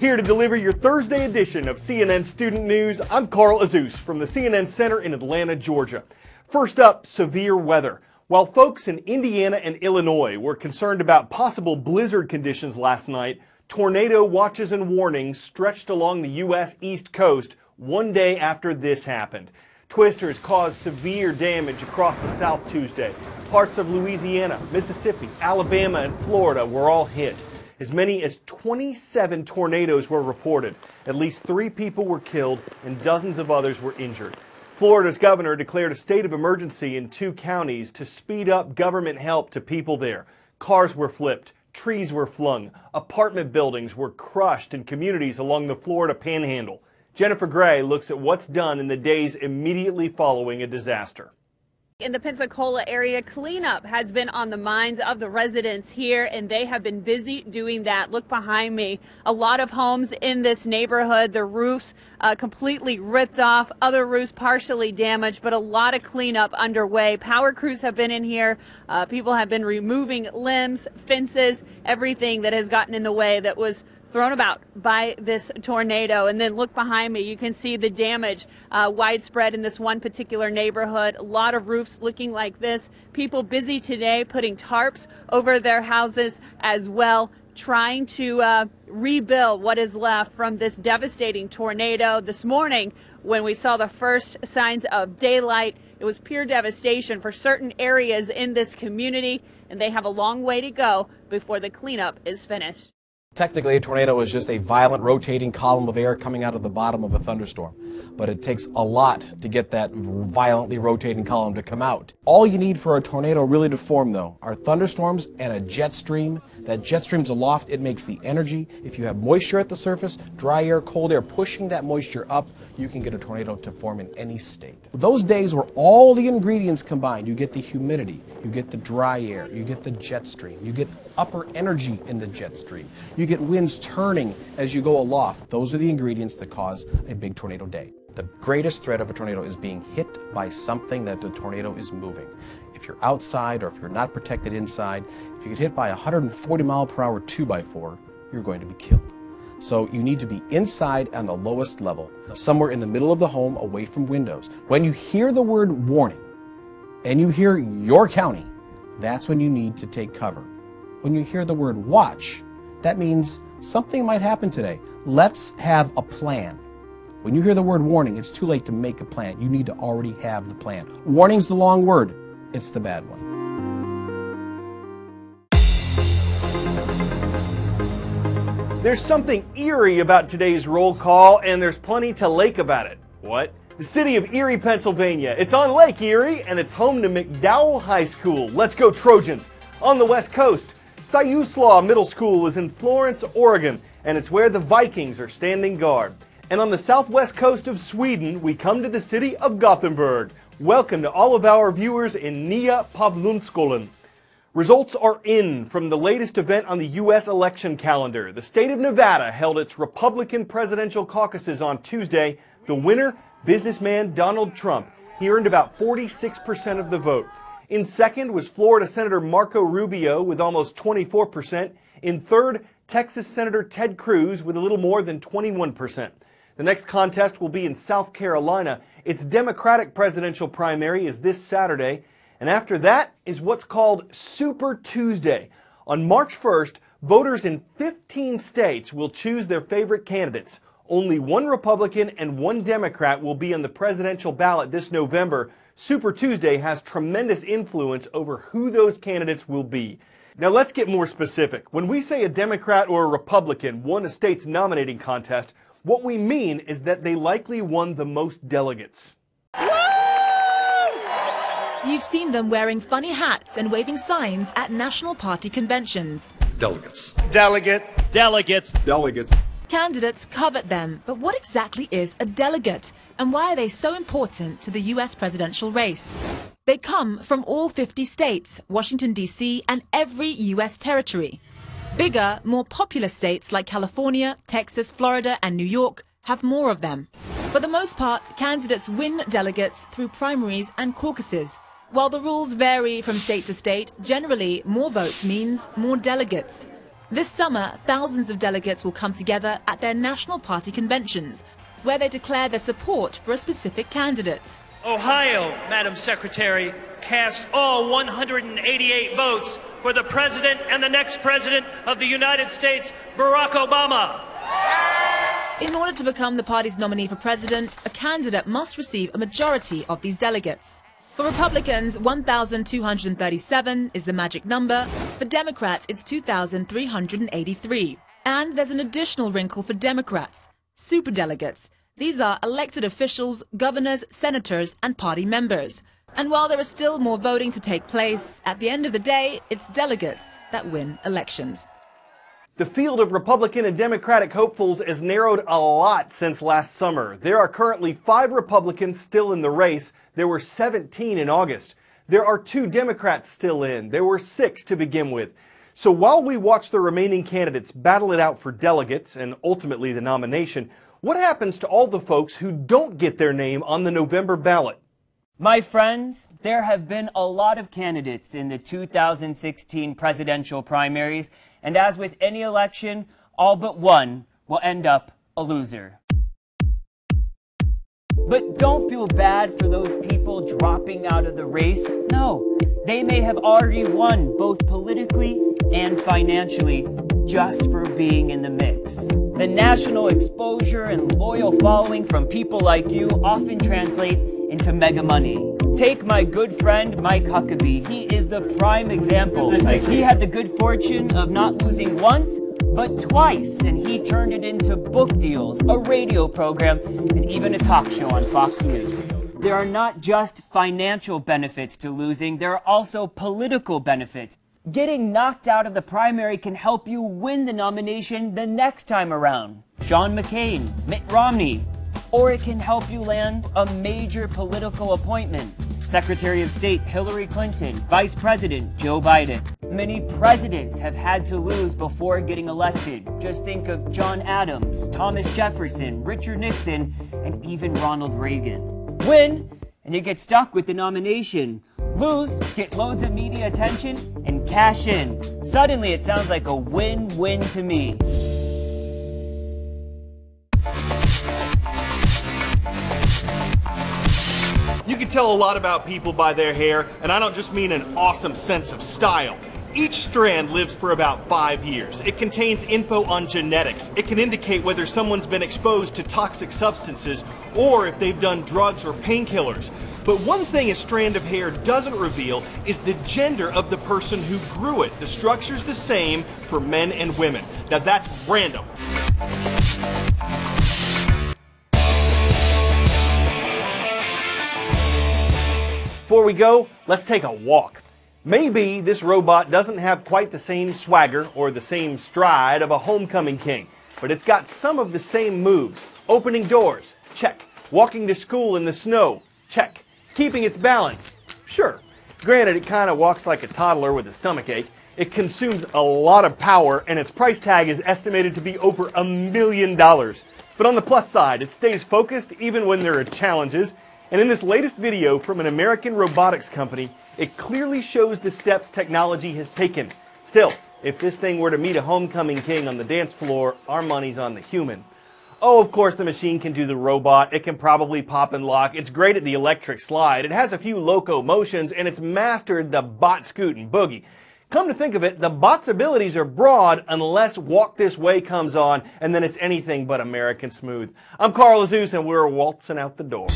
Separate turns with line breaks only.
Here to deliver your Thursday edition of CNN Student News, I'm Carl Azus from the CNN Center in Atlanta, Georgia. First up, severe weather. While folks in Indiana and Illinois were concerned about possible blizzard conditions last night, tornado watches and warnings stretched along the U.S. East Coast one day after this happened. Twisters caused severe damage across the South Tuesday. Parts of Louisiana, Mississippi, Alabama, and Florida were all hit. As many as 27 tornadoes were reported. At least 3 people were killed and dozens of others were injured. Florida's governor declared a state of emergency in 2 counties to speed up government help to people there. Cars were flipped, trees were flung, apartment buildings were crushed in communities along the Florida Panhandle. Jennifer Gray looks at what's done in the days immediately following a disaster.
In the Pensacola area, cleanup has been on the minds of the residents here, and they have been busy doing that. Look behind me. A lot of homes in this neighborhood, the roofs completely ripped off, other roofs partially damaged, but a lot of cleanup underway. Power crews have been in here. People have been removing limbs, fences, everything that has gotten in the way that was thrown about by this tornado. And then look behind me, you can see the damage widespread in this one particular neighborhood. A lot of roofs looking like this. People busy today putting tarps over their houses as well, trying to rebuild what is left from this devastating tornado. This morning, when we saw the first signs of daylight, it was pure devastation for certain areas in this community, and they have a long way to go before the cleanup is finished.
Technically, a tornado is just a violent rotating column of air coming out of the bottom of a thunderstorm. But it takes a lot to get that violently rotating column to come out. All you need for a tornado really to form, though, are thunderstorms and a jet stream. That jet stream's aloft, it makes the energy. If you have moisture at the surface, dry air, cold air pushing that moisture up, you can get a tornado to form in any state. Those days where all the ingredients combined, you get the humidity, you get the dry air, you get the jet stream, you get upper energy in the jet stream, you get winds turning as you go aloft. Those are the ingredients that cause a big tornado day. The greatest threat of a tornado is being hit by something that the tornado is moving. If you're outside or if you're not protected inside, if you get hit by a 140-mile-per-hour 2x4, you're going to be killed. So you need to be inside on the lowest level, somewhere in the middle of the home, away from windows. When you hear the word warning and you hear your county, that's when you need to take cover. When you hear the word watch, that means something might happen today. Let's have a plan. When you hear the word warning, it's too late to make a plan. You need to already have the plan. Warning's the long word. It's the bad one.
There's something eerie about today's roll call, and there's plenty to like about it. What? The city of Erie, Pennsylvania. It's on Lake Erie, and it's home to McDowell High School. Let's go Trojans. On the West Coast, Siuslaw Middle School is in Florence, Oregon, and it's where the Vikings are standing guard. And on the southwest coast of Sweden, we come to the city of Gothenburg. Welcome to all of our viewers in Nya Pavlunskolan. Results are in from the latest event on the U.S. election calendar. The state of Nevada held its Republican presidential caucuses on Tuesday. The winner, businessman Donald Trump. He earned about 46% of the vote. In second was Florida Senator Marco Rubio with almost 24%. In third, Texas Senator Ted Cruz with a little more than 21%. The next contest will be in South Carolina. Its Democratic presidential primary is this Saturday. And after that is what's called Super Tuesday. On March 1st, voters in 15 states will choose their favorite candidates. Only one Republican and one Democrat will be on the presidential ballot this November. Super Tuesday has tremendous influence over who those candidates will be. Now let's get more specific. When we say a Democrat or a Republican won a state's nominating contest, what we mean is that they likely won the most delegates.
You've seen them wearing funny hats and waving signs at national party conventions.
Delegates.
Delegate.
Delegates. Delegates.
Candidates covet them, but what exactly is a delegate? And why are they so important to the US presidential race? They come from all 50 states, Washington, D.C., and every US territory. Bigger, more popular states like California, Texas, Florida, and New York have more of them. For the most part, candidates win delegates through primaries and caucuses. While the rules vary from state to state, generally more votes means more delegates. This summer, thousands of delegates will come together at their national party conventions, where they declare their support for a specific candidate.
Ohio, Madam Secretary, cast all 188 votes for the president and the next president of the United States, Barack Obama.
In order to become the party's nominee for president, a candidate must receive a majority of these delegates. For Republicans, 1,237 is the magic number. For Democrats, it's 2,383. And there's an additional wrinkle for Democrats: superdelegates. These are elected officials, governors, senators, and party members. And while there is still more voting to take place, at the end of the day, it's delegates that win elections.
The field of Republican and Democratic hopefuls has narrowed a lot since last summer. There are currently 5 Republicans still in the race. There were 17 in August. There are 2 Democrats still in. There were 6 to begin with. So while we watch the remaining candidates battle it out for delegates and ultimately the nomination, what happens to all the folks who don't get their name on the November ballot?
My friends, there have been a lot of candidates in the 2016 presidential primaries, and as with any election, all but one will end up a loser. But don't feel bad for those people dropping out of the race. No, they may have already won both politically and financially just for being in the mix. The national exposure and loyal following from people like you often translate into mega money. Take my good friend Mike Huckabee. He is the prime example. He had the good fortune of not losing once, but twice, and he turned it into book deals, a radio program, and even a talk show on Fox News. There are not just financial benefits to losing, there are also political benefits. Getting knocked out of the primary can help you win the nomination the next time around. John McCain, Mitt Romney. Or it can help you land a major political appointment. Secretary of State Hillary Clinton, Vice President Joe Biden. Many presidents have had to lose before getting elected. Just think of John Adams, Thomas Jefferson, Richard Nixon, and even Ronald Reagan. Win, and you get stuck with the nomination. Lose, get loads of media attention, and cash in. Suddenly it sounds like a win-win to me.
You can tell a lot about people by their hair, and I don't just mean an awesome sense of style. Each strand lives for about 5 years. It contains info on genetics. It can indicate whether someone's been exposed to toxic substances or if they've done drugs or painkillers. But one thing a strand of hair doesn't reveal is the gender of the person who grew it. The structure's the same for men and women. Now that's random. Before we go, let's take a walk. Maybe this robot doesn't have quite the same swagger or the same stride of a homecoming king, but it's got some of the same moves. Opening doors, check. Walking to school in the snow, check. Keeping its balance, sure. Granted, it kind of walks like a toddler with a stomachache. It consumes a lot of power, and its price tag is estimated to be over $1 million. But on the plus side, it stays focused even when there are challenges. And in this latest video from an American robotics company, it clearly shows the steps technology has taken. Still, if this thing were to meet a homecoming king on the dance floor, our money's on the human. Oh, of course the machine can do the robot. It can probably pop and lock. It's great at the electric slide. It has a few loco motions, and it's mastered the bot scoot and boogie. Come to think of it, the bot's abilities are broad unless Walk This Way comes on, and then it's anything but American smooth. I'm Carl Azus, and we're waltzing out the door.